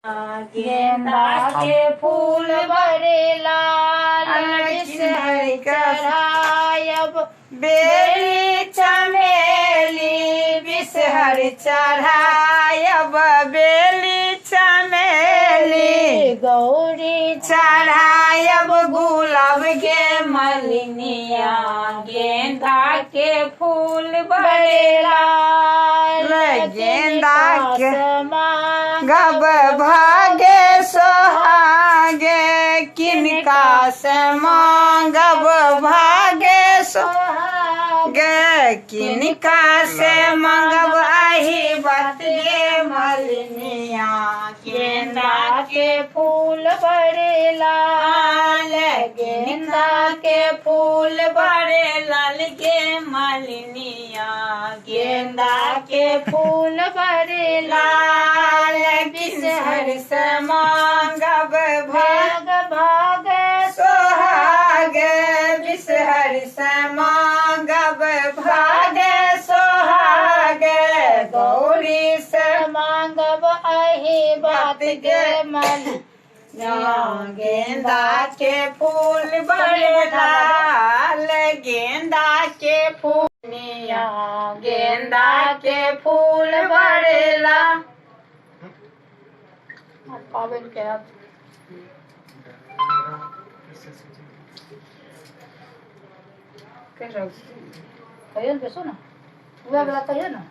गेंदा के फूल बरेला हर चढ़ायब बेली चमेली बिसहर चढ़ायब बेली चमेली गौरी चढ़ायब गुलाब के मलिनिया गेंदा के फूल बरेला गेंदा के गब भागे सोहागे किनका से मांगब भागे सोहागे किनका से मांगब आही बात गे मलिनिया गेंदा के फूल बड़े लाल गेंदा के फूल बड़े लाल गे मलिनिया गेंदा के फूल बड़े लाल बिसहर से मांगब भाग भाग सोहाग बिसहर से मांगब भाग सोहाग गौरी से मांगब अही बात गे मन गेंदा के फूल बड़े लाल गेंदा के फूल गेंदा के फूल बड़े लाल पावन के आप कैसे कहियो ना वो वाला कहियो ना